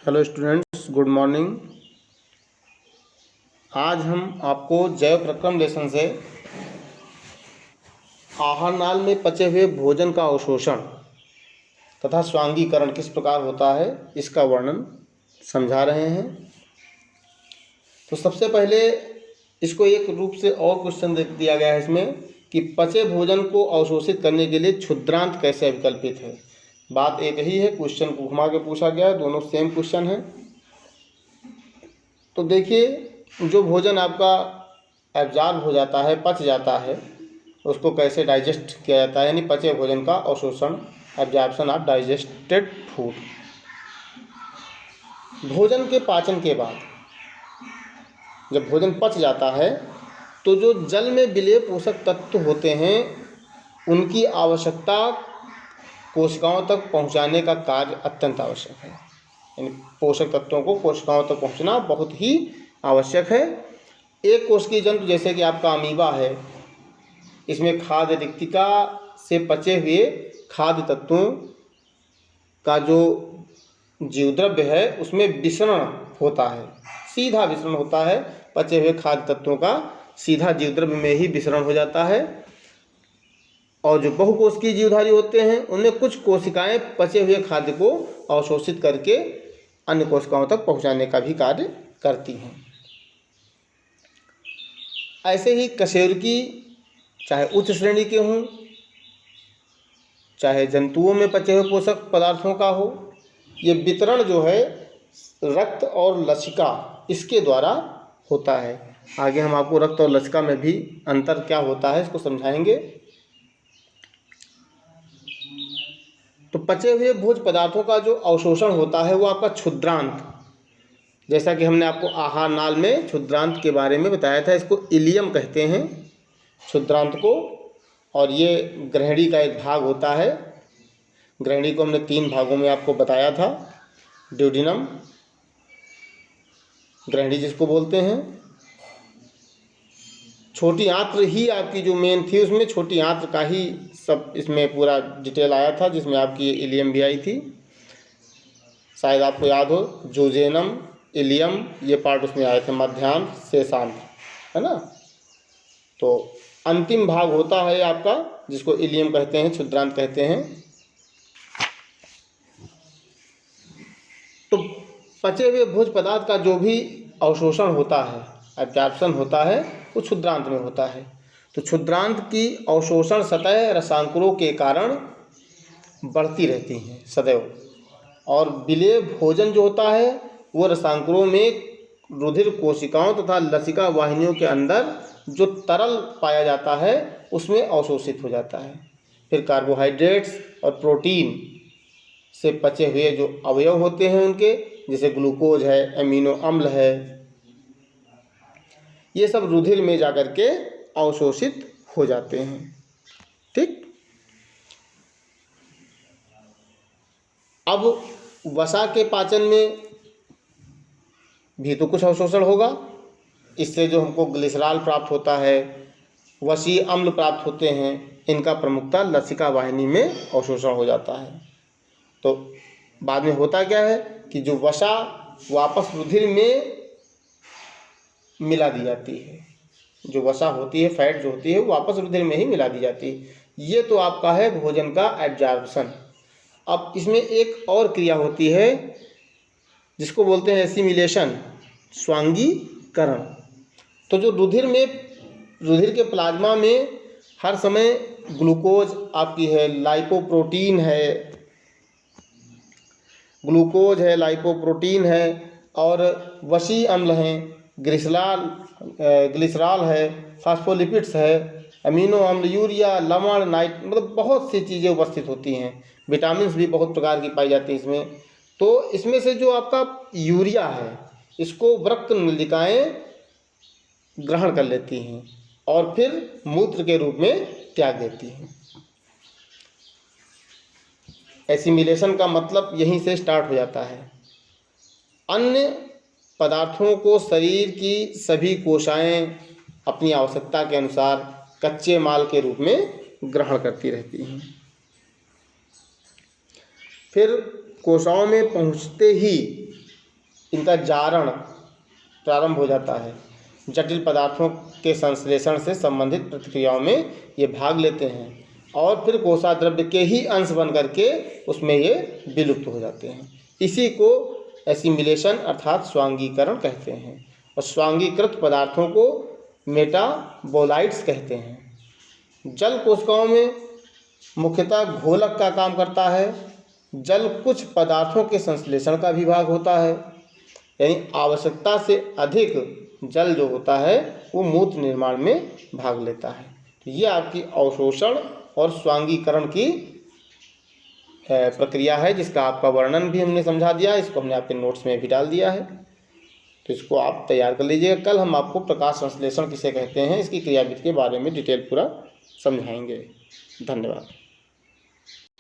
Hello students, good morning. आज हम आपको जैव प्रक्रम लेसन से आहार नाल में पचे हुए भोजन का अवशोषण तथा स्वांगीकरण किस प्रकार होता है इसका वर्णन समझा रहे हैं। तो सबसे पहले इसको एक रूप से और क्वेश्चन दिया गया है इसमें कि पचे भोजन को अवशोषित करने के लिए क्षुद्रांत कैसे विकल्पित है। बात एक ही है, क्वेश्चन को घुमा के पूछा गया है, दोनों सेम क्वेश्चन है। तो देखिए, जो भोजन आपका एब्जॉर्ब हो जाता है, पच जाता है, उसको कैसे डाइजेस्ट किया जाता है, यानी पचे भोजन का अवशोषण, एब्जॉर्प्शन ऑफ डाइजेस्टेड फूड। भोजन के पाचन के बाद जब भोजन पच जाता है तो जो जल में विलेय पोषक तत्व होते हैं उनकी आवश्यकता कोशिकाओं तक पहुंचाने का कार्य अत्यंत आवश्यक है। यानी पोषक तत्वों को कोशिकाओं तक पहुंचना बहुत ही आवश्यक है। एक कोशिकीय जंतु जैसे कि आपका अमीबा है, इसमें खाद्य रिक्तिका से पचे हुए खाद्य तत्वों का जो जीवद्रव्य है उसमें विसरण होता है, सीधा विसरण होता है। पचे हुए खाद्य तत्वों का सीधा जीवद्रव्य में ही विसरण हो जाता है। और जो बहुकोशिकीय जीवधारी होते हैं उनमें कुछ कोशिकाएं पचे हुए खाद्य को अवशोषित करके अन्य कोशिकाओं तक पहुंचाने का भी कार्य करती हैं। ऐसे ही कशेरुकी चाहे उच्च श्रेणी के हों, चाहे जंतुओं में पचे हुए पोषक पदार्थों का हो, ये वितरण जो है रक्त और लसिका इसके द्वारा होता है। आगे हम आपको रक्त और लसिका में भी अंतर क्या होता है इसको समझाएंगे। तो पचे हुए भोज्य पदार्थों का जो अवशोषण होता है वो आपका क्षुद्रांत, जैसा कि हमने आपको आहार नाल में क्षुद्रांत के बारे में बताया था, इसको इलियम कहते हैं क्षुद्रांत को। और ये ग्रहणी का एक भाग होता है। ग्रहणी को हमने 3 भागों में आपको बताया था। ड्यूडिनम ग्रहणी जिसको बोलते हैं, छोटी आंत्र ही आपकी जो मेन थी उसमें छोटी आंत्र का ही सब इसमें पूरा डिटेल आया था, जिसमें आपकी इलियम भी आई थी। शायद आपको याद हो, जोजेनम, इलियम, ये पार्ट उसमें आए थे, मध्यांत, शेषांत, है ना। तो अंतिम भाग होता है आपका जिसको इलियम कहते हैं, क्षुद्रांत कहते हैं। तो पचे हुए भोज्य पदार्थ का जो भी अवशोषण होता है, एब्जॉर्प्शन होता है, वो क्षुद्रांत में होता है। तो क्षुद्रांत की अवशोषण सतह रसांकुरों के कारण बढ़ती रहती हैं सदैव। और विलेय भोजन जो होता है वो रसांकुरों में रुधिर कोशिकाओं तथा लसिका वाहिनियों के अंदर जो तरल पाया जाता है उसमें अवशोषित हो जाता है। फिर कार्बोहाइड्रेट्स और प्रोटीन से पचे हुए जो अवयव होते हैं उनके, जैसे ग्लूकोज है, एमिनो अम्ल है, ये सब रुधिर में जाकर के अवशोषित हो जाते हैं। ठीक। अब वसा के पाचन में भी तो कुछ अवशोषण होगा। इससे जो हमको ग्लिसरॉल प्राप्त होता है, वसीय अम्ल प्राप्त होते हैं, इनका प्रमुखता लसिका वाहिनी में अवशोषण हो जाता है। तो बाद में होता क्या है कि जो वसा वापस रुधिर में मिला दी जाती है। जो वसा होती है, फैट जो होती है, वो वापस रुधिर में ही मिला दी जाती है। ये तो आपका है भोजन का एब्जॉर्प्शन। अब इसमें एक और क्रिया होती है जिसको बोलते हैं एसिमिलेशन, स्वांगीकरण। तो जो रुधिर के प्लाज्मा में हर समय ग्लूकोज आपकी है, लाइपोप्रोटीन है, ग्लूकोज है, लाइपोप्रोटीन है, और वसीय अम्ल हैं, ग्लिसरॉल है, फास्फोलिपिड्स है, अमीनो अम्ल, यूरिया, लवण, मतलब बहुत सी चीज़ें उपस्थित होती हैं। विटामिन्स भी बहुत प्रकार की पाई जाती हैं इसमें। तो इसमें से जो आपका यूरिया है इसको वृक्क नलिकाएँ ग्रहण कर लेती हैं और फिर मूत्र के रूप में त्याग देती हैं। एसिमिलेशन का मतलब यहीं से स्टार्ट हो जाता है। अन्य पदार्थों को शरीर की सभी कोशिकाएं अपनी आवश्यकता के अनुसार कच्चे माल के रूप में ग्रहण करती रहती हैं। फिर कोशिकाओं में पहुंचते ही इनका जारण प्रारंभ हो जाता है। जटिल पदार्थों के संश्लेषण से संबंधित प्रक्रियाओं में ये भाग लेते हैं और फिर कोषाद्रव्य के ही अंश बन करके उसमें ये विलुप्त हो जाते हैं। इसी को एसिमिलेशन अर्थात स्वांगीकरण कहते हैं। और स्वांगीकृत पदार्थों को मेटाबोलाइट्स कहते हैं। जल कोशिकाओं में मुख्यतः घोलक का काम करता है। जल कुछ पदार्थों के संश्लेषण का विभाग होता है, यानी आवश्यकता से अधिक जल जो होता है वो मूत्र निर्माण में भाग लेता है। तो ये आपकी अवशोषण और स्वांगीकरण की प्रक्रिया है, जिसका आपका वर्णन भी हमने समझा दिया है। इसको हमने आपके नोट्स में भी डाल दिया है, तो इसको आप तैयार कर लीजिएगा। कल हम आपको प्रकाश संश्लेषण किसे कहते हैं, इसकी क्रियाविधि के बारे में डिटेल पूरा समझाएंगे। धन्यवाद।